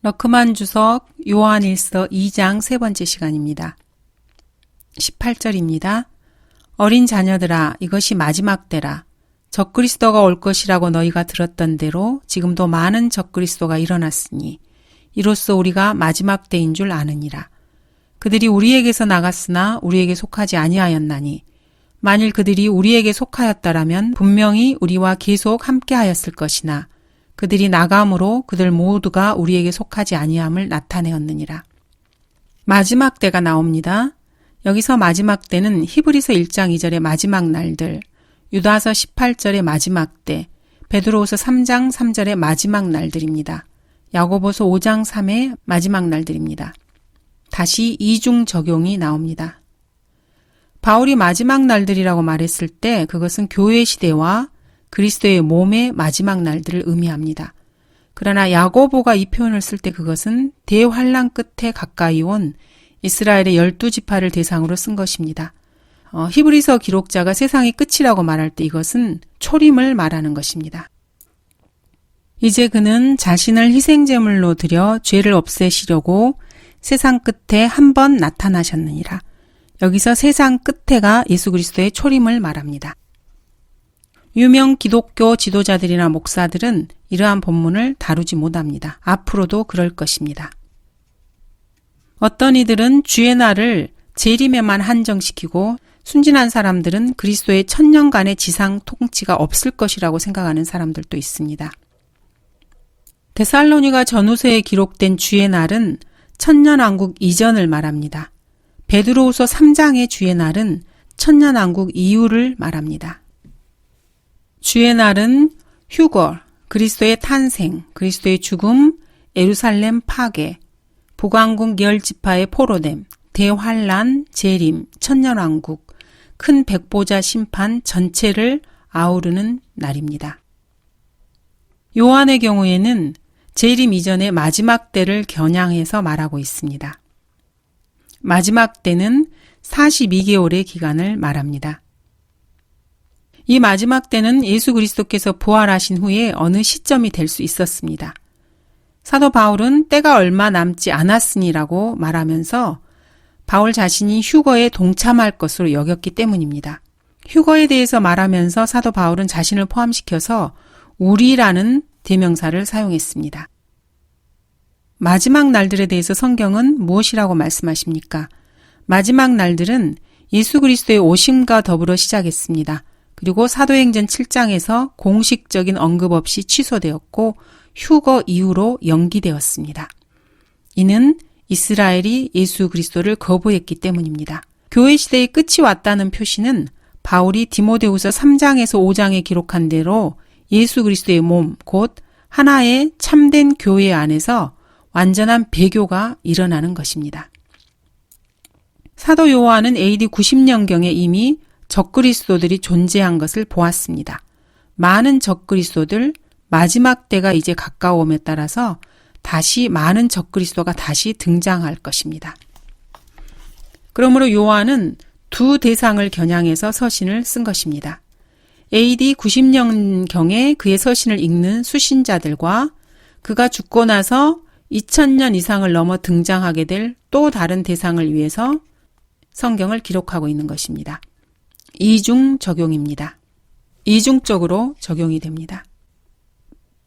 러크만 주석 요한일서 2장 세 번째 시간입니다. 18절입니다. 어린 자녀들아, 이것이 마지막 때라. 적그리스도가 올 것이라고 너희가 들었던 대로 지금도 많은 적그리스도가 일어났으니 이로써 우리가 마지막 때인 줄 아느니라. 그들이 우리에게서 나갔으나 우리에게 속하지 아니하였나니 만일 그들이 우리에게 속하였다라면 분명히 우리와 계속 함께하였을 것이나 그들이 나감으로 그들 모두가 우리에게 속하지 아니함을 나타내었느니라. 마지막 때가 나옵니다. 여기서 마지막 때는 히브리서 1장 2절의 마지막 날들, 유다서 18절의 마지막 때, 베드로후서 3장 3절의 마지막 날들입니다. 야고보서 5장 3의 마지막 날들입니다. 다시 이중 적용이 나옵니다. 바울이 마지막 날들이라고 말했을 때 그것은 교회 시대와 그리스도의 몸의 마지막 날들을 의미합니다. 그러나 야고보가 이 표현을 쓸 때 그것은 대환란 끝에 가까이 온 이스라엘의 12지파를 대상으로 쓴 것입니다. 히브리서 기록자가 세상이 끝이라고 말할 때 이것은 초림을 말하는 것입니다. 이제 그는 자신을 희생제물로 드려 죄를 없애시려고 세상 끝에 한 번 나타나셨느니라. 여기서 세상 끝에가 예수 그리스도의 초림을 말합니다. 유명 기독교 지도자들이나 목사들은 이러한 본문을 다루지 못합니다. 앞으로도 그럴 것입니다. 어떤 이들은 주의 날을 재림에만 한정시키고 순진한 사람들은 그리스도의 천년간의 지상 통치가 없을 것이라고 생각하는 사람들도 있습니다. 데살로니가 전후서에 기록된 주의 날은 천년왕국 이전을 말합니다. 베드로후서 3장의 주의 날은 천년왕국 이후를 말합니다. 주의 날은 휴거, 그리스도의 탄생, 그리스도의 죽음, 예루살렘 파괴, 북왕국 10지파의 포로됨, 대환란, 재림, 천년왕국, 큰 백보자 심판 전체를 아우르는 날입니다. 요한의 경우에는 재림 이전의 마지막 때를 겨냥해서 말하고 있습니다. 마지막 때는 42개월의 기간을 말합니다. 이 마지막 때는 예수 그리스도께서 부활하신 후에 어느 시점이 될 수 있었습니다. 사도 바울은 때가 얼마 남지 않았으니라고 말하면서 바울 자신이 휴거에 동참할 것으로 여겼기 때문입니다. 휴거에 대해서 말하면서 사도 바울은 자신을 포함시켜서 우리라는 대명사를 사용했습니다. 마지막 날들에 대해서 성경은 무엇이라고 말씀하십니까? 마지막 날들은 예수 그리스도의 오심과 더불어 시작했습니다. 그리고 사도행전 7장에서 공식적인 언급 없이 취소되었고 휴거 이후로 연기되었습니다. 이는 이스라엘이 예수 그리스도를 거부했기 때문입니다. 교회 시대의 끝이 왔다는 표시는 바울이 디모데후서 3장에서 5장에 기록한 대로 예수 그리스도의 몸, 곧 하나의 참된 교회 안에서 완전한 배교가 일어나는 것입니다. 사도 요한은 AD 90년경에 이미 적그리스도들이 존재한 것을 보았습니다. 많은 적그리스도들, 마지막 때가 이제 가까움에 따라서 다시 많은 적그리스도가 다시 등장할 것입니다. 그러므로 요한은 두 대상을 겨냥해서 서신을 쓴 것입니다. AD 90년경에 그의 서신을 읽는 수신자들과 그가 죽고 나서 2000년 이상을 넘어 등장하게 될 또 다른 대상을 위해서 성경을 기록하고 있는 것입니다. 이중 적용입니다. 이중적으로 적용이 됩니다.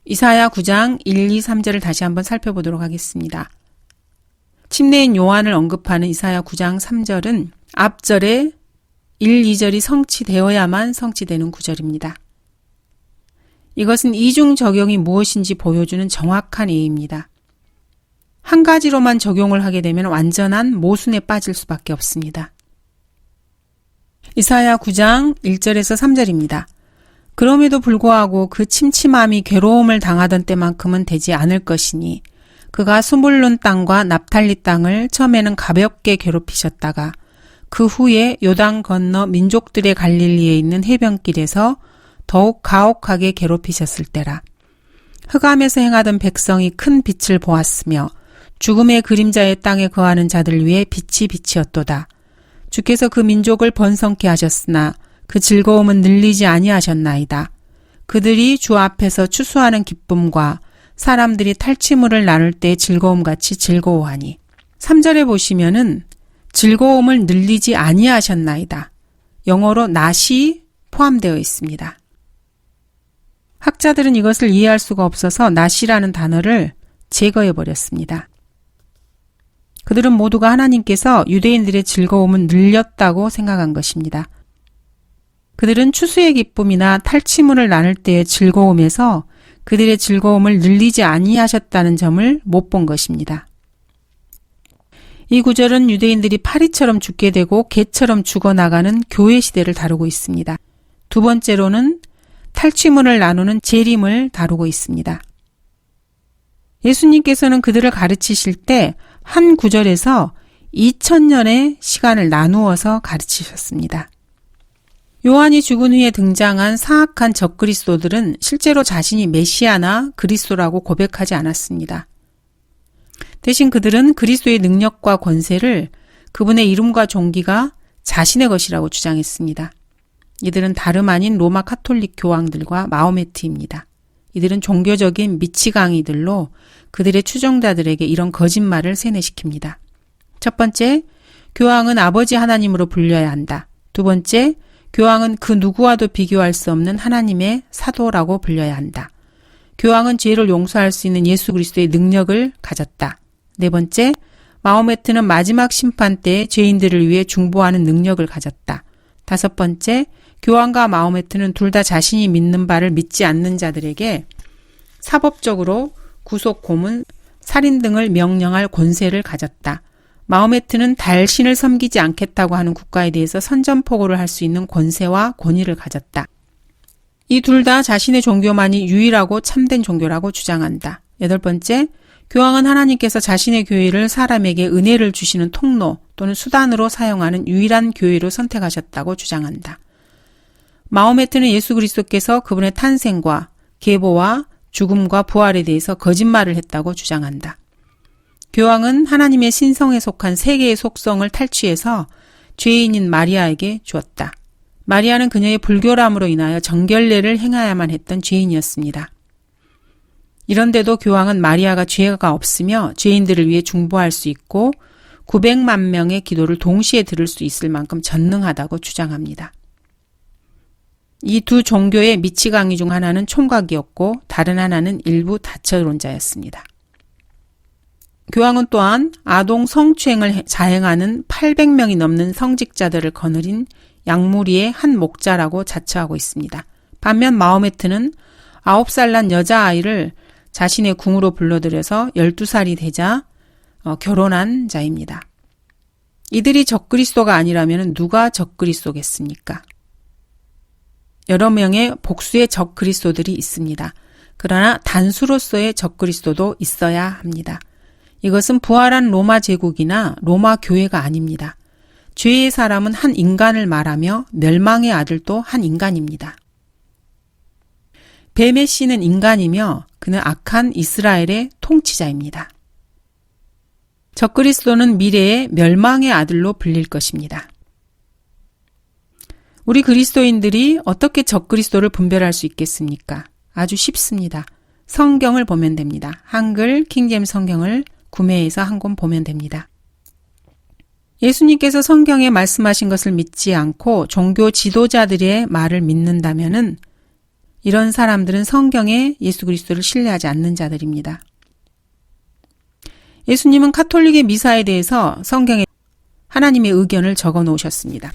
이사야 9장 1, 2, 3절을 다시 한번 살펴보도록 하겠습니다. 침례인 요한을 언급하는 이사야 9장 3절은 앞절에 1, 2절이 성취되어야만 성취되는 구절입니다. 이것은 이중 적용이 무엇인지 보여주는 정확한 예입니다. 한 가지로만 적용을 하게 되면 완전한 모순에 빠질 수밖에 없습니다. 이사야 9장 1절에서 3절입니다. 그럼에도 불구하고 그 침침함이 괴로움을 당하던 때만큼은 되지 않을 것이니 그가 스물론 땅과 납탈리 땅을 처음에는 가볍게 괴롭히셨다가 그 후에 요단 건너 민족들의 갈릴리에 있는 해변길에서 더욱 가혹하게 괴롭히셨을 때라. 흑암에서 행하던 백성이 큰 빛을 보았으며 죽음의 그림자의 땅에 거하는 자들 위에 빛이 빛이었도다. 주께서 그 민족을 번성케 하셨으나 그 즐거움은 늘리지 아니하셨나이다. 그들이 주 앞에서 추수하는 기쁨과 사람들이 탈취물을 나눌 때 즐거움같이 즐거워하니. 3절에 보시면은 즐거움을 늘리지 아니하셨나이다. 영어로 not이 포함되어 있습니다. 학자들은 이것을 이해할 수가 없어서 not이라는 단어를 제거해 버렸습니다. 그들은 모두가 하나님께서 유대인들의 즐거움을 늘렸다고 생각한 것입니다. 그들은 추수의 기쁨이나 탈취물을 나눌 때의 즐거움에서 그들의 즐거움을 늘리지 아니하셨다는 점을 못 본 것입니다. 이 구절은 유대인들이 파리처럼 죽게 되고 개처럼 죽어나가는 교회 시대를 다루고 있습니다. 두 번째로는 탈취물을 나누는 재림을 다루고 있습니다. 예수님께서는 그들을 가르치실 때 한 구절에서 2000년의 시간을 나누어서 가르치셨습니다. 요한이 죽은 후에 등장한 사악한 적그리스도들은 실제로 자신이 메시아나 그리스도라고 고백하지 않았습니다. 대신 그들은 그리스도의 능력과 권세를 그분의 이름과 종기가 자신의 것이라고 주장했습니다. 이들은 다름 아닌 로마 카톨릭 교황들과 마호메트입니다. 이들은 종교적인 미치광이들로 그들의 추종자들에게 이런 거짓말을 세뇌시킵니다. 첫 번째, 교황은 아버지 하나님으로 불려야 한다. 두 번째, 교황은 그 누구와도 비교할 수 없는 하나님의 사도라고 불려야 한다. 교황은 죄를 용서할 수 있는 예수 그리스도의 능력을 가졌다. 네 번째, 마호메트는 마지막 심판 때 죄인들을 위해 중보하는 능력을 가졌다. 다섯 번째, 교황과 마호메트는 둘 다 자신이 믿는 바를 믿지 않는 자들에게 사법적으로 구속, 고문, 살인 등을 명령할 권세를 가졌다. 마호메트는 달신을 섬기지 않겠다고 하는 국가에 대해서 선전포고를 할 수 있는 권세와 권위를 가졌다. 이 둘 다 자신의 종교만이 유일하고 참된 종교라고 주장한다. 여덟 번째, 교황은 하나님께서 자신의 교회를 사람에게 은혜를 주시는 통로 또는 수단으로 사용하는 유일한 교회로 선택하셨다고 주장한다. 마호메트는 예수 그리스도께서 그분의 탄생과 계보와 죽음과 부활에 대해서 거짓말을 했다고 주장한다. 교황은 하나님의 신성에 속한 세 개의 속성을 탈취해서 죄인인 마리아에게 주었다. 마리아는 그녀의 불교람으로 인하여 정결례를 행해야만 했던 죄인이었습니다. 이런데도 교황은 마리아가 죄가 없으며 죄인들을 위해 중보할 수 있고 900만 명의 기도를 동시에 들을 수 있을 만큼 전능하다고 주장합니다. 이 두 종교의 미치광이 중 하나는 총각이었고 다른 하나는 일부 다처론자였습니다. 교황은 또한 아동 성추행을 자행하는 800명이 넘는 성직자들을 거느린 양무리의 한 목자라고 자처하고 있습니다. 반면 마호메트는 9살 난 여자아이를 자신의 궁으로 불러들여서 12살이 되자 결혼한 자입니다. 이들이 적그리스도가 아니라면 누가 적그리스도겠습니까? 여러 명의 복수의 적그리스도들이 있습니다. 그러나 단수로서의 적그리스도도 있어야 합니다. 이것은 부활한 로마 제국이나 로마 교회가 아닙니다. 죄의 사람은 한 인간을 말하며 멸망의 아들도 한 인간입니다. 뱀의 씨는 인간이며 그는 악한 이스라엘의 통치자입니다. 적그리스도는 미래의 멸망의 아들로 불릴 것입니다. 우리 그리스도인들이 어떻게 적그리스도를 분별할 수 있겠습니까? 아주 쉽습니다. 성경을 보면 됩니다. 한글 킹제임스 성경을 구매해서 한 권 보면 됩니다. 예수님께서 성경에 말씀하신 것을 믿지 않고 종교 지도자들의 말을 믿는다면은 이런 사람들은 성경에 예수 그리스도를 신뢰하지 않는 자들입니다. 예수님은 카톨릭의 미사에 대해서 성경에 하나님의 의견을 적어 놓으셨습니다.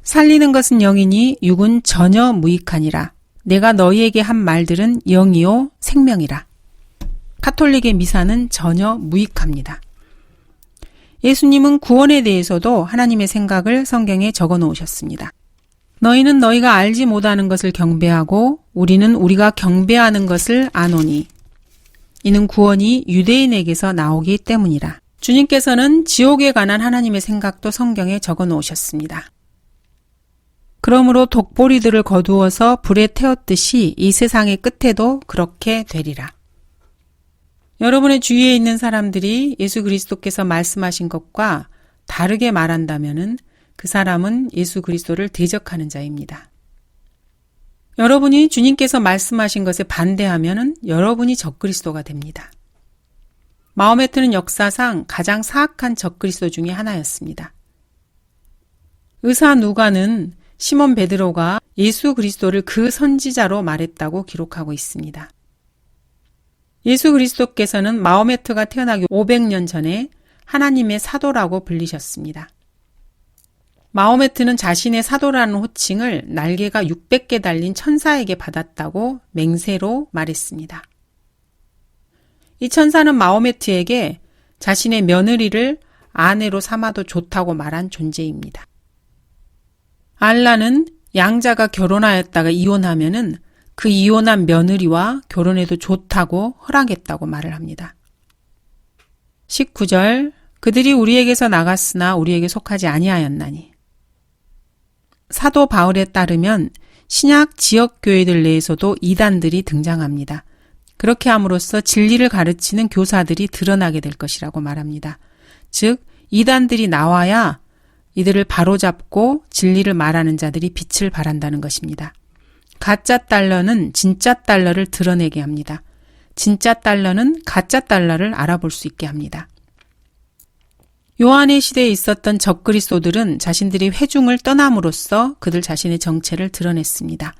살리는 것은 영이니 육은 전혀 무익하니라. 내가 너희에게 한 말들은 영이요 생명이라. 카톨릭의 미사는 전혀 무익합니다. 예수님은 구원에 대해서도 하나님의 생각을 성경에 적어 놓으셨습니다. 너희는 너희가 알지 못하는 것을 경배하고 우리는 우리가 경배하는 것을 아노니 이는 구원이 유대인에게서 나오기 때문이라. 주님께서는 지옥에 관한 하나님의 생각도 성경에 적어 놓으셨습니다. 그러므로 독보리들을 거두어서 불에 태웠듯이 이 세상의 끝에도 그렇게 되리라. 여러분의 주위에 있는 사람들이 예수 그리스도께서 말씀하신 것과 다르게 말한다면은 그 사람은 예수 그리스도를 대적하는 자입니다. 여러분이 주님께서 말씀하신 것에 반대하면 여러분이 적그리스도가 됩니다. 마호메트는 역사상 가장 사악한 적그리스도 중에 하나였습니다. 의사 누가는 시몬 베드로가 예수 그리스도를 그 선지자로 말했다고 기록하고 있습니다. 예수 그리스도께서는 마호메트가 태어나기 500년 전에 하나님의 사도라고 불리셨습니다. 마호메트는 자신의 사도라는 호칭을 날개가 600개 달린 천사에게 받았다고 맹세로 말했습니다. 이 천사는 마호메트에게 자신의 며느리를 아내로 삼아도 좋다고 말한 존재입니다. 알라는 양자가 결혼하였다가 이혼하면은 그 이혼한 며느리와 결혼해도 좋다고 허락했다고 말을 합니다. 19절 그들이 우리에게서 나갔으나 우리에게 속하지 아니하였나니. 사도 바울에 따르면 신약 지역 교회들 내에서도 이단들이 등장합니다. 그렇게 함으로써 진리를 가르치는 교사들이 드러나게 될 것이라고 말합니다. 즉 이단들이 나와야 이들을 바로잡고 진리를 말하는 자들이 빛을 발한다는 것입니다. 가짜 달러는 진짜 달러를 드러내게 합니다. 진짜 달러는 가짜 달러를 알아볼 수 있게 합니다. 요한의 시대에 있었던 적그리스도들은 자신들이 회중을 떠남으로써 그들 자신의 정체를 드러냈습니다.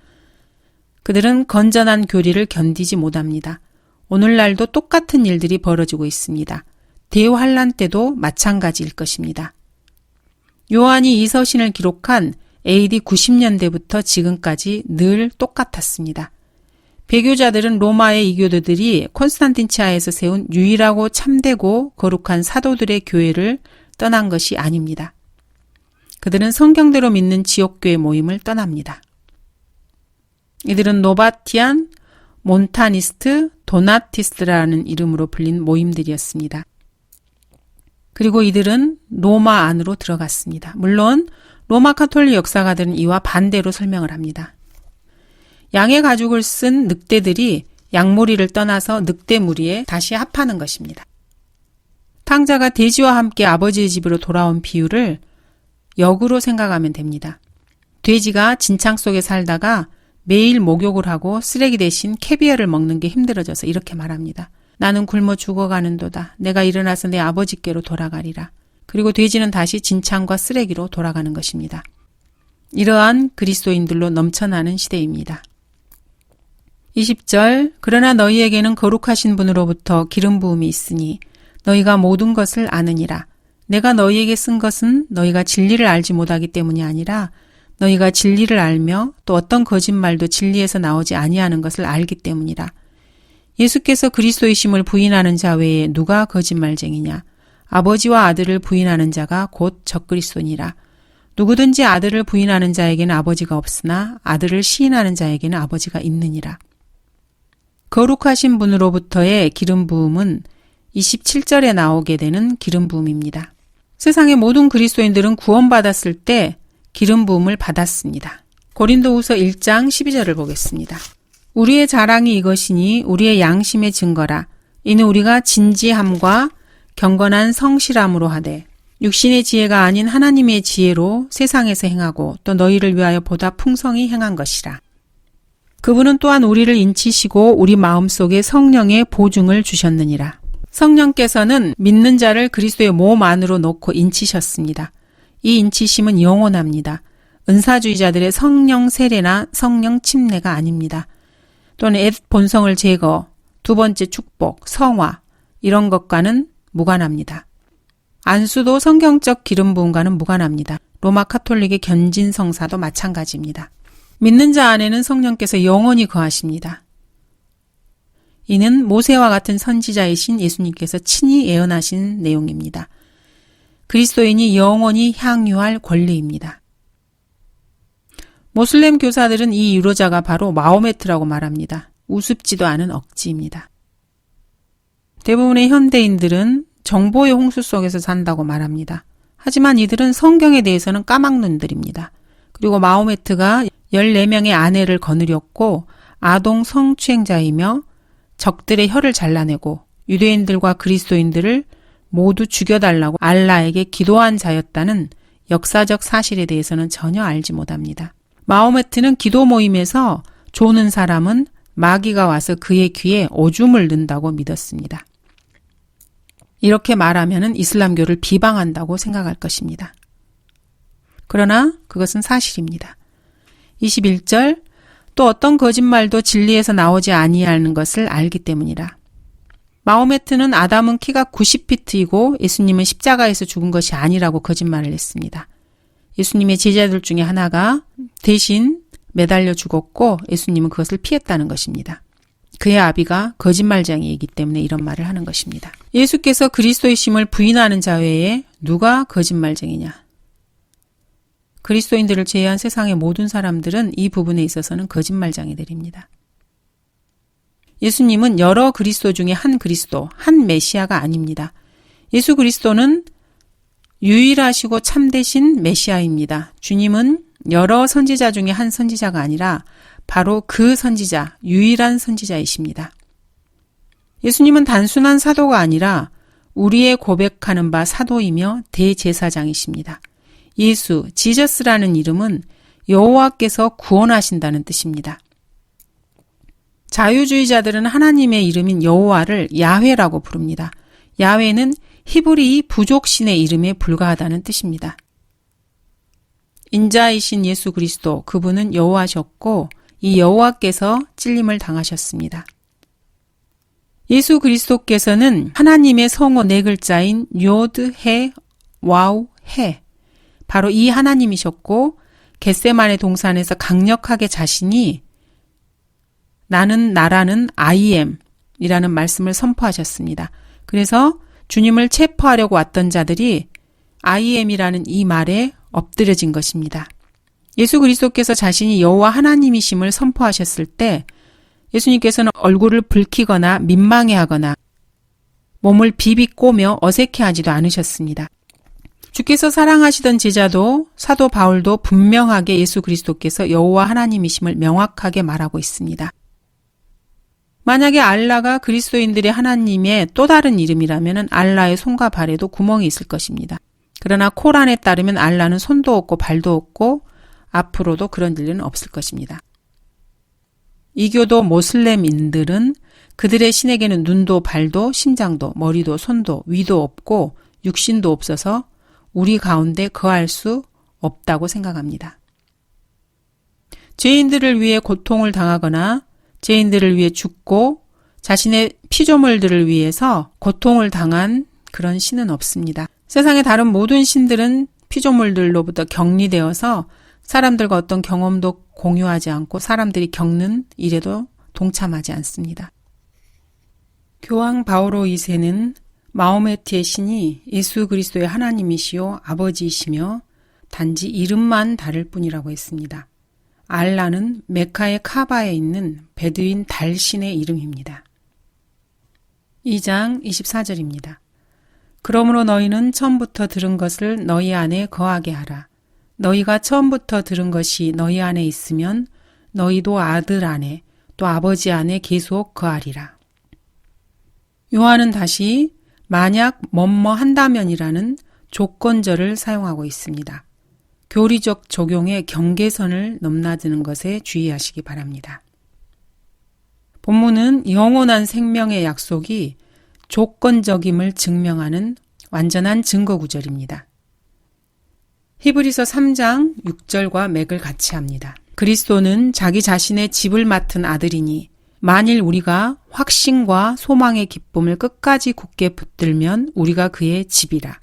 그들은 건전한 교리를 견디지 못합니다. 오늘날도 똑같은 일들이 벌어지고 있습니다. 대환란 때도 마찬가지일 것입니다. 요한이 이 서신을 기록한 AD 90년대부터 지금까지 늘 똑같았습니다. 배교자들은 로마의 이교도들이 콘스탄틴치아에서 세운 유일하고 참되고 거룩한 사도들의 교회를 떠난 것이 아닙니다. 그들은 성경대로 믿는 지옥교회 모임을 떠납니다. 이들은 노바티안, 몬타니스트, 도나티스트라는 이름으로 불린 모임들이었습니다. 그리고 이들은 로마 안으로 들어갔습니다. 물론 로마 가톨릭 역사가들은 이와 반대로 설명을 합니다. 양의 가죽을 쓴 늑대들이 양무리를 떠나서 늑대 무리에 다시 합하는 것입니다. 탕자가 돼지와 함께 아버지의 집으로 돌아온 비유를 역으로 생각하면 됩니다. 돼지가 진창 속에 살다가 매일 목욕을 하고 쓰레기 대신 캐비어를 먹는 게 힘들어져서 이렇게 말합니다. 나는 굶어 죽어가는도다. 내가 일어나서 내 아버지께로 돌아가리라. 그리고 돼지는 다시 진창과 쓰레기로 돌아가는 것입니다. 이러한 그리스도인들로 넘쳐나는 시대입니다. 20절 그러나 너희에게는 거룩하신 분으로부터 기름 부음이 있으니 너희가 모든 것을 아느니라. 내가 너희에게 쓴 것은 너희가 진리를 알지 못하기 때문이 아니라 너희가 진리를 알며 또 어떤 거짓말도 진리에서 나오지 아니하는 것을 알기 때문이라. 예수께서 그리스도이심을 부인하는 자 외에 누가 거짓말쟁이냐? 아버지와 아들을 부인하는 자가 곧 적그리스도니라. 누구든지 아들을 부인하는 자에게는 아버지가 없으나 아들을 시인하는 자에게는 아버지가 있느니라. 거룩하신 분으로부터의 기름 부음은 27절에 나오게 되는 기름 부음입니다. 세상의 모든 그리스도인들은 구원받았을 때 기름 부음을 받았습니다. 고린도후서 1장 12절을 보겠습니다. 우리의 자랑이 이것이니 우리의 양심의 증거라. 이는 우리가 진지함과 경건한 성실함으로 하되 육신의 지혜가 아닌 하나님의 지혜로 세상에서 행하고 또 너희를 위하여 보다 풍성히 행한 것이라. 그분은 또한 우리를 인치시고 우리 마음속에 성령의 보증을 주셨느니라. 성령께서는 믿는 자를 그리스도의 몸 안으로 놓고 인치셨습니다. 이 인치심은 영원합니다. 은사주의자들의 성령 세례나 성령 침례가 아닙니다. 또는 옛 본성을 제거, 두 번째 축복, 성화 이런 것과는 무관합니다. 안수도 성경적 기름 부음과는 무관합니다. 로마 카톨릭의 견진 성사도 마찬가지입니다. 믿는 자 안에는 성령께서 영원히 거하십니다. 이는 모세와 같은 선지자이신 예수님께서 친히 예언하신 내용입니다. 그리스도인이 영원히 향유할 권리입니다. 모슬렘 교사들은 이 유로자가 바로 마호메트라고 말합니다. 우습지도 않은 억지입니다. 대부분의 현대인들은 정보의 홍수 속에서 산다고 말합니다. 하지만 이들은 성경에 대해서는 까막눈들입니다. 그리고 마호메트가 14명의 아내를 거느렸고 아동 성추행자이며 적들의 혀를 잘라내고 유대인들과 그리스도인들을 모두 죽여달라고 알라에게 기도한 자였다는 역사적 사실에 대해서는 전혀 알지 못합니다. 마호메트는 기도 모임에서 조는 사람은 마귀가 와서 그의 귀에 오줌을 넣는다고 믿었습니다. 이렇게 말하면 이슬람교를 비방한다고 생각할 것입니다. 그러나 그것은 사실입니다. 21절, 또 어떤 거짓말도 진리에서 나오지 아니하는 것을 알기 때문이라. 마호메트는 아담은 키가 90피트이고 예수님은 십자가에서 죽은 것이 아니라고 거짓말을 했습니다. 예수님의 제자들 중에 하나가 대신 매달려 죽었고 예수님은 그것을 피했다는 것입니다. 그의 아비가 거짓말쟁이이기 때문에 이런 말을 하는 것입니다. 예수께서 그리스도의 심을 부인하는 자 외에 누가 거짓말쟁이냐? 그리스도인들을 제외한 세상의 모든 사람들은 이 부분에 있어서는 거짓말쟁이들입니다. 예수님은 여러 그리스도 중에 한 그리스도, 한 메시아가 아닙니다. 예수 그리스도는 유일하시고 참되신 메시아입니다. 주님은 여러 선지자 중에 한 선지자가 아니라 바로 그 선지자, 유일한 선지자이십니다. 예수님은 단순한 사도가 아니라 우리의 고백하는 바 사도이며 대제사장이십니다. 예수, 지저스라는 이름은 여호와께서 구원하신다는 뜻입니다. 자유주의자들은 하나님의 이름인 여호와를 야훼라고 부릅니다. 야훼는 히브리 부족신의 이름에 불과하다는 뜻입니다. 인자이신 예수 그리스도, 그분은 여호와셨고 이 여호와께서 찔림을 당하셨습니다. 예수 그리스도께서는 하나님의 성어 네 글자인 요드, 해, 와우, 해, 바로 이 하나님이셨고 겟세마네 동산에서 강력하게 자신이 나는 나라는 I am 이라는 말씀을 선포하셨습니다. 그래서 주님을 체포하려고 왔던 자들이 I am이라는 이 말에 엎드려진 것입니다. 예수 그리스도께서 자신이 여호와 하나님이심을 선포하셨을 때 예수님께서는 얼굴을 붉히거나 민망해하거나 몸을 비비꼬며 어색해하지도 않으셨습니다. 주께서 사랑하시던 제자도 사도 바울도 분명하게 예수 그리스도께서 여호와 하나님이심을 명확하게 말하고 있습니다. 만약에 알라가 그리스도인들의 하나님의 또 다른 이름이라면 알라의 손과 발에도 구멍이 있을 것입니다. 그러나 코란에 따르면 알라는 손도 없고 발도 없고 앞으로도 그런 일은 없을 것입니다. 이교도 모슬렘인들은 그들의 신에게는 눈도 발도 심장도 머리도 손도 위도 없고 육신도 없어서 우리 가운데 거할 수 없다고 생각합니다. 죄인들을 위해 고통을 당하거나 죄인들을 위해 죽고 자신의 피조물들을 위해서 고통을 당한 그런 신은 없습니다. 세상의 다른 모든 신들은 피조물들로부터 격리되어서 사람들과 어떤 경험도 공유하지 않고 사람들이 겪는 일에도 동참하지 않습니다. 교황 바오로 2세는 마호메트의 신이 예수 그리스도의 하나님이시요 아버지이시며 단지 이름만 다를 뿐이라고 했습니다. 알라는 메카의 카바에 있는 베두인 달신의 이름입니다. 2장 24절입니다. 그러므로 너희는 처음부터 들은 것을 너희 안에 거하게 하라. 너희가 처음부터 들은 것이 너희 안에 있으면 너희도 아들 안에 또 아버지 안에 계속 거하리라. 요한은 다시 만약 뭐뭐 한다면이라는 조건절을 사용하고 있습니다. 교리적 적용의 경계선을 넘나드는 것에 주의하시기 바랍니다. 본문은 영원한 생명의 약속이 조건적임을 증명하는 완전한 증거 구절입니다. 히브리서 3장 6절과 맥을 같이 합니다. 그리스도는 자기 자신의 집을 맡은 아들이니 만일 우리가 확신과 소망의 기쁨을 끝까지 굳게 붙들면 우리가 그의 집이라.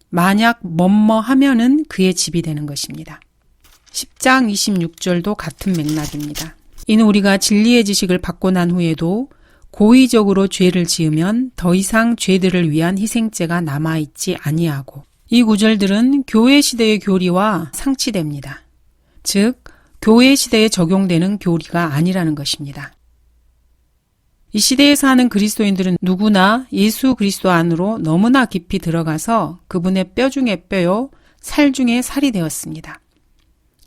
만약 뭐뭐 하면은 그의 집이 되는 것입니다. 10장 26절도 같은 맥락입니다. 이는 우리가 진리의 지식을 받고 난 후에도 고의적으로 죄를 지으면 더 이상 죄들을 위한 희생제가 남아있지 아니하고 이 구절들은 교회 시대의 교리와 상치됩니다. 즉 교회 시대에 적용되는 교리가 아니라는 것입니다. 이 시대에 사는 그리스도인들은 누구나 예수 그리스도 안으로 너무나 깊이 들어가서 그분의 뼈 중에 뼈요 살 중에 살이 되었습니다.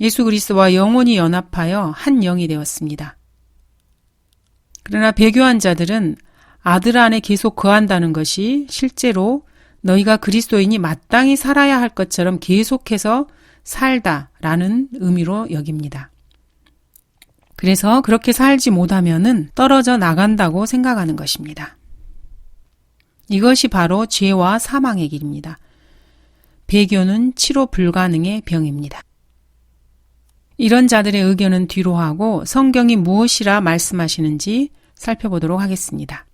예수 그리스도와 영원히 연합하여 한 영이 되었습니다. 그러나 배교한 자들은 아들 안에 계속 거한다는 것이 실제로 너희가 그리스도인이 마땅히 살아야 할 것처럼 계속해서 살다라는 의미로 여깁니다. 그래서 그렇게 살지 못하면은 떨어져 나간다고 생각하는 것입니다. 이것이 바로 죄와 사망의 길입니다. 배교는 치료 불가능의 병입니다. 이런 자들의 의견은 뒤로 하고 성경이 무엇이라 말씀하시는지 살펴보도록 하겠습니다.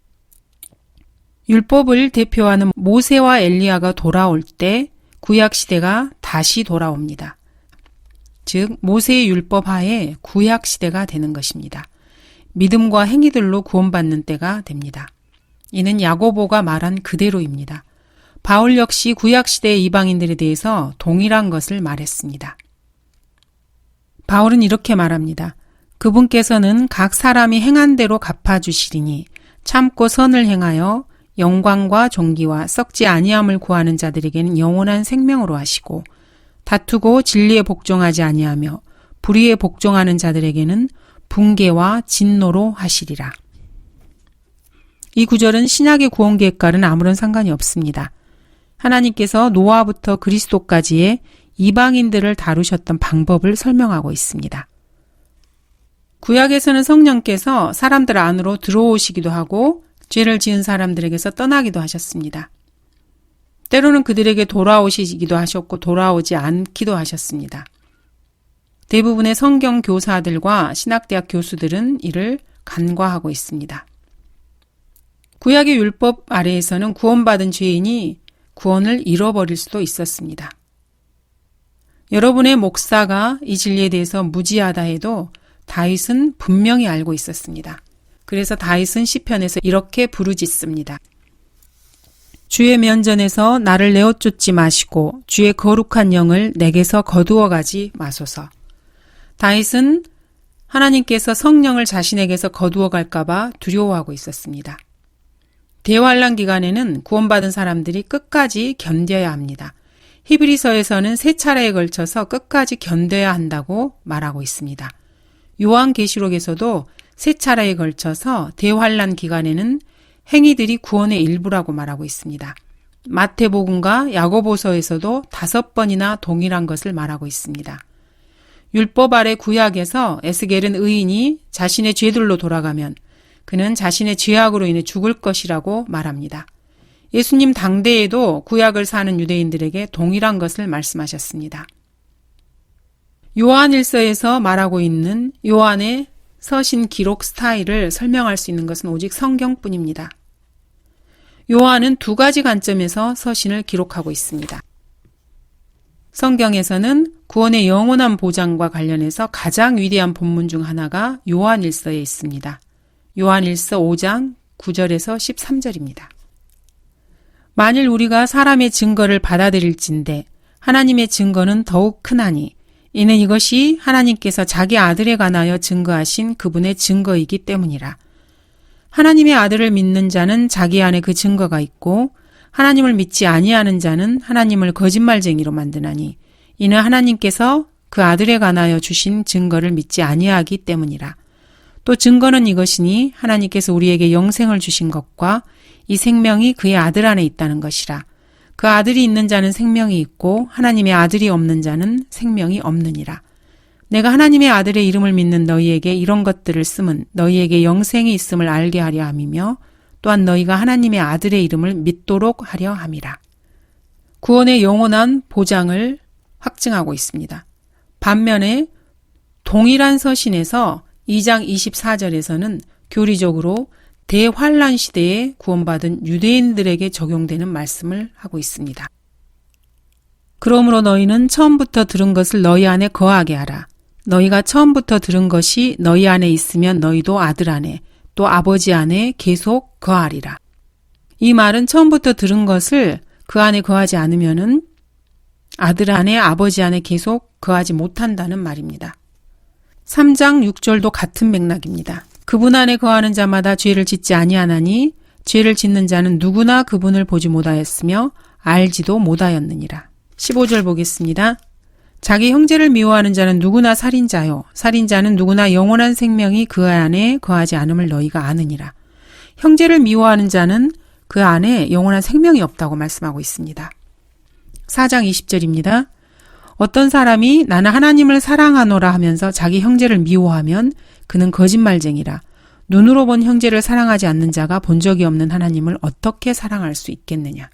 율법을 대표하는 모세와 엘리야가 돌아올 때 구약시대가 다시 돌아옵니다. 즉 모세의 율법 하에 구약시대가 되는 것입니다. 믿음과 행위들로 구원받는 때가 됩니다. 이는 야고보가 말한 그대로입니다. 바울 역시 구약시대의 이방인들에 대해서 동일한 것을 말했습니다. 바울은 이렇게 말합니다. 그분께서는 각 사람이 행한 대로 갚아주시리니 참고 선을 행하여 영광과 존귀와 썩지 아니함을 구하는 자들에게는 영원한 생명으로 하시고 다투고 진리에 복종하지 아니하며 불의에 복종하는 자들에게는 붕괴와 진노로 하시리라. 이 구절은 신약의 구원 계획과는 아무런 상관이 없습니다. 하나님께서 노아부터 그리스도까지의 이방인들을 다루셨던 방법을 설명하고 있습니다. 구약에서는 성령께서 사람들 안으로 들어오시기도 하고 죄를 지은 사람들에게서 떠나기도 하셨습니다. 때로는 그들에게 돌아오시기도 하셨고 돌아오지 않기도 하셨습니다. 대부분의 성경 교사들과 신학대학 교수들은 이를 간과하고 있습니다. 구약의 율법 아래에서는 구원받은 죄인이 구원을 잃어버릴 수도 있었습니다. 여러분의 목사가 이 진리에 대해서 무지하다 해도 다윗은 분명히 알고 있었습니다. 그래서 다윗은 시편에서 이렇게 부르짖습니다. 주의 면전에서 나를 내어쫓지 마시고 주의 거룩한 영을 내게서 거두어 가지 마소서. 다윗은 하나님께서 성령을 자신에게서 거두어 갈까 봐 두려워하고 있었습니다. 대환란 기간에는 구원받은 사람들이 끝까지 견뎌야 합니다. 히브리서에서는 3차례에 걸쳐서 끝까지 견뎌야 한다고 말하고 있습니다. 요한계시록에서도 3차례에 걸쳐서 대환란 기간에는 행위들이 구원의 일부라고 말하고 있습니다. 마태복음과 야고보서에서도 5번이나 동일한 것을 말하고 있습니다. 율법 아래 구약에서 에스겔은 의인이 자신의 죄들로 돌아가면 그는 자신의 죄악으로 인해 죽을 것이라고 말합니다. 예수님 당대에도 구약을 사는 유대인들에게 동일한 것을 말씀하셨습니다. 요한일서에서 말하고 있는 요한의 서신 기록 스타일을 설명할 수 있는 것은 오직 성경뿐입니다. 요한은 2가지 관점에서 서신을 기록하고 있습니다. 성경에서는 구원의 영원한 보장과 관련해서 가장 위대한 본문 중 하나가 요한일서에 있습니다. 요한일서 5장 9절에서 13절입니다. 만일 우리가 사람의 증거를 받아들일진대 하나님의 증거는 더욱 크나니 이는 이것이 하나님께서 자기 아들에 관하여 증거하신 그분의 증거이기 때문이라. 하나님의 아들을 믿는 자는 자기 안에 그 증거가 있고 하나님을 믿지 아니하는 자는 하나님을 거짓말쟁이로 만드나니 이는 하나님께서 그 아들에 관하여 주신 증거를 믿지 아니하기 때문이라. 또 증거는 이것이니 하나님께서 우리에게 영생을 주신 것과 이 생명이 그의 아들 안에 있다는 것이라. 그 아들이 있는 자는 생명이 있고 하나님의 아들이 없는 자는 생명이 없느니라. 내가 하나님의 아들의 이름을 믿는 너희에게 이런 것들을 쓰면 너희에게 영생이 있음을 알게 하려 함이며 또한 너희가 하나님의 아들의 이름을 믿도록 하려 함이라. 구원의 영원한 보장을 확증하고 있습니다. 반면에 동일한 서신에서 2장 24절에서는 교리적으로 대환란 시대에 구원받은 유대인들에게 적용되는 말씀을 하고 있습니다. 그러므로 너희는 처음부터 들은 것을 너희 안에 거하게 하라. 너희가 처음부터 들은 것이 너희 안에 있으면 너희도 아들 안에 또 아버지 안에 계속 거하리라. 이 말은 처음부터 들은 것을 그 안에 거하지 않으면은 아들 안에 아버지 안에 계속 거하지 못한다는 말입니다. 3장 6절도 같은 맥락입니다. 그분 안에 거하는 자마다 죄를 짓지 아니하나니 죄를 짓는 자는 누구나 그분을 보지 못하였으며 알지도 못하였느니라. 15절 보겠습니다. 자기 형제를 미워하는 자는 누구나 살인자요. 살인자는 누구나 영원한 생명이 그 안에 거하지 않음을 너희가 아느니라. 형제를 미워하는 자는 그 안에 영원한 생명이 없다고 말씀하고 있습니다. 4장 20절입니다. 어떤 사람이 나는 하나님을 사랑하노라 하면서 자기 형제를 미워하면 그는 거짓말쟁이라. 눈으로 본 형제를 사랑하지 않는 자가 본 적이 없는 하나님을 어떻게 사랑할 수 있겠느냐.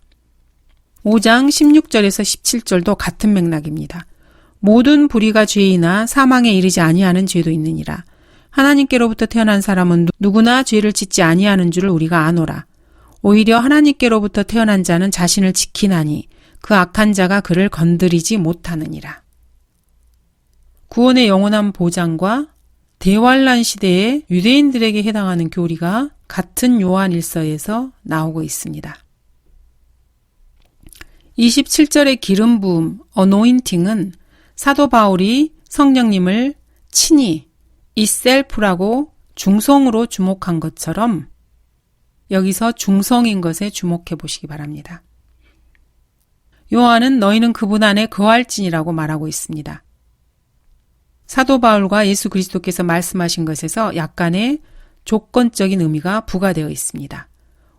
5장 16절에서 17절도 같은 맥락입니다. 모든 불의가 죄이나 사망에 이르지 아니하는 죄도 있느니라. 하나님께로부터 태어난 사람은 누구나 죄를 짓지 아니하는 줄을 우리가 아노라. 오히려 하나님께로부터 태어난 자는 자신을 지키나니 그 악한 자가 그를 건드리지 못하느니라. 구원의 영원한 보장과 대환란 시대의 유대인들에게 해당하는 교리가 같은 요한일서에서 나오고 있습니다. 27절의 기름 부음, 어노인팅은 사도 바울이 성령님을 친히 이셀프라고 중성으로 주목한 것처럼 여기서 중성인 것에 주목해 보시기 바랍니다. 요한은 너희는 그분 안에 거할지니라고 말하고 있습니다. 사도 바울과 예수 그리스도께서 말씀하신 것에서 약간의 조건적인 의미가 부과되어 있습니다.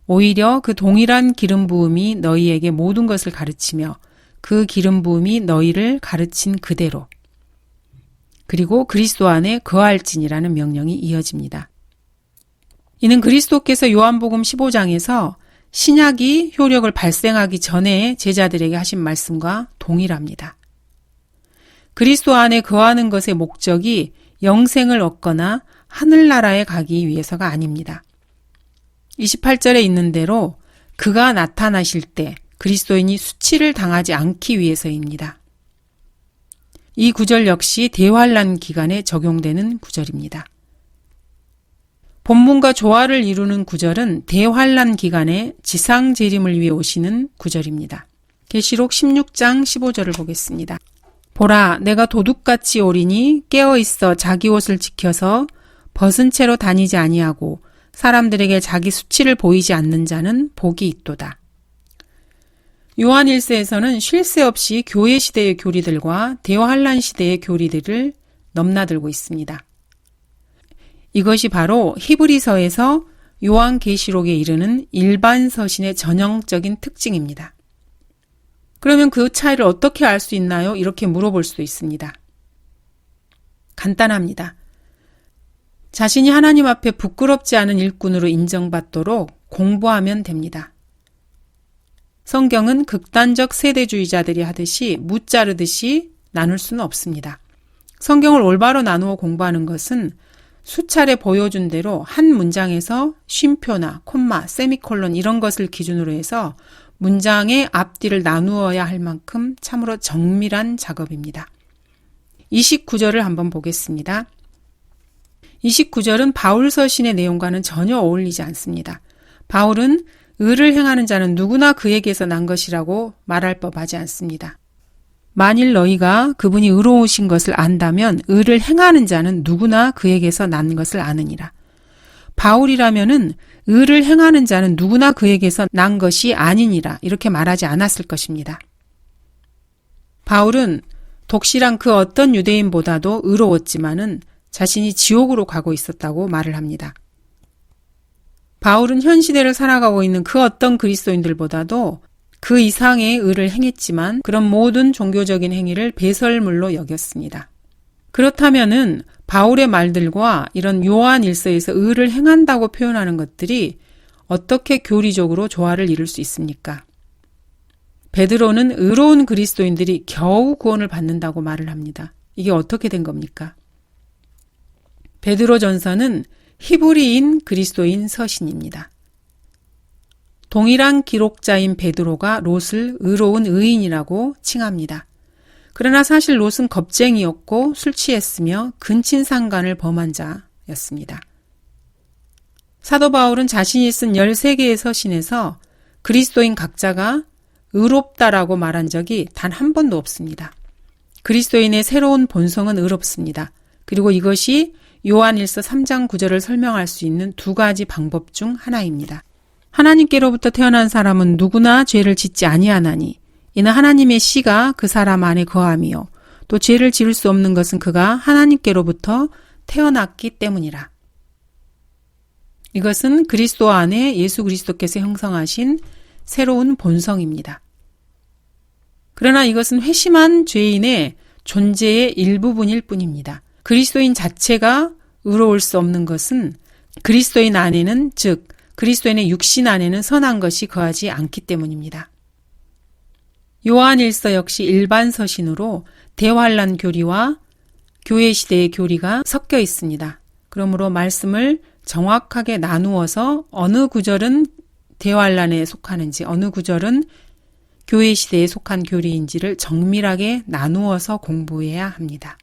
오히려 그 동일한 기름 부음이 너희에게 모든 것을 가르치며 그 기름 부음이 너희를 가르친 그대로 그리고 그리스도 안에 거할지니라는 명령이 이어집니다. 이는 그리스도께서 요한복음 15장에서 신약이 효력을 발생하기 전에 제자들에게 하신 말씀과 동일합니다. 그리스도 안에 거하는 것의 목적이 영생을 얻거나 하늘나라에 가기 위해서가 아닙니다. 28절에 있는 대로 그가 나타나실 때 그리스도인이 수치를 당하지 않기 위해서입니다. 이 구절 역시 대환란 기간에 적용되는 구절입니다. 본문과 조화를 이루는 구절은 대환란 기간에 지상 재림을 위해 오시는 구절입니다. 계시록 16장 15절을 보겠습니다. 보라, 내가 도둑같이 오리니 깨어있어 자기 옷을 지켜서 벗은 채로 다니지 아니하고 사람들에게 자기 수치를 보이지 않는 자는 복이 있도다. 요한 1세에서는 쉴 새 없이 교회 시대의 교리들과 대환란 시대의 교리들을 넘나들고 있습니다. 이것이 바로 히브리서에서 요한계시록에 이르는 일반 서신의 전형적인 특징입니다. 그러면 그 차이를 어떻게 알 수 있나요? 이렇게 물어볼 수도 있습니다. 간단합니다. 자신이 하나님 앞에 부끄럽지 않은 일꾼으로 인정받도록 공부하면 됩니다. 성경은 극단적 세대주의자들이 하듯이 무자르듯이 나눌 수는 없습니다. 성경을 올바로 나누어 공부하는 것은 수차례 보여준 대로 한 문장에서 쉼표나 콤마, 세미콜론 이런 것을 기준으로 해서 문장의 앞뒤를 나누어야 할 만큼 참으로 정밀한 작업입니다. 29절을 한번 보겠습니다. 29절은 바울 서신의 내용과는 전혀 어울리지 않습니다. 바울은 의를 행하는 자는 누구나 그에게서 난 것이라고 말할 법하지 않습니다. 만일 너희가 그분이 의로우신 것을 안다면 의를 행하는 자는 누구나 그에게서 난 것을 아느니라. 바울이라면은 의를 행하는 자는 누구나 그에게서 난 것이 아니니라 이렇게 말하지 않았을 것입니다. 바울은 독실한 그 어떤 유대인보다도 의로웠지만은 자신이 지옥으로 가고 있었다고 말을 합니다. 바울은 현 시대를 살아가고 있는 그 어떤 그리스도인들보다도 그 이상의 의를 행했지만 그런 모든 종교적인 행위를 배설물로 여겼습니다. 그렇다면은 바울의 말들과 이런 요한 일서에서 의를 행한다고 표현하는 것들이 어떻게 교리적으로 조화를 이룰 수 있습니까? 베드로는 의로운 그리스도인들이 겨우 구원을 받는다고 말을 합니다. 이게 어떻게 된 겁니까? 베드로전서는 히브리인 그리스도인 서신입니다. 동일한 기록자인 베드로가 롯을 의로운 의인이라고 칭합니다. 그러나 사실 롯은 겁쟁이였고 술 취했으며 근친상간을 범한 자였습니다. 사도 바울은 자신이 쓴 13개의 서신에서 그리스도인 각자가 의롭다라고 말한 적이 단 한 번도 없습니다. 그리스도인의 새로운 본성은 의롭습니다. 그리고 이것이 요한일서 3장 9절을 설명할 수 있는 두 가지 방법 중 하나입니다. 하나님께로부터 태어난 사람은 누구나 죄를 짓지 아니하나니 이는 하나님의 씨가 그 사람 안에 거함이요 또 죄를 지을 수 없는 것은 그가 하나님께로부터 태어났기 때문이라. 이것은 그리스도 안에 예수 그리스도께서 형성하신 새로운 본성입니다. 그러나 이것은 회심한 죄인의 존재의 일부분일 뿐입니다. 그리스도인 자체가 의로울 수 없는 것은 그리스도인 안에는, 즉 그리스도인의 육신 안에는 선한 것이 거하지 않기 때문입니다. 요한일서 역시 일반 서신으로 대환란 교리와 교회 시대의 교리가 섞여 있습니다. 그러므로 말씀을 정확하게 나누어서 어느 구절은 대환란에 속하는지, 어느 구절은 교회 시대에 속한 교리인지를 정밀하게 나누어서 공부해야 합니다.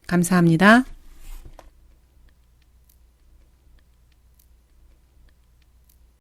감사합니다.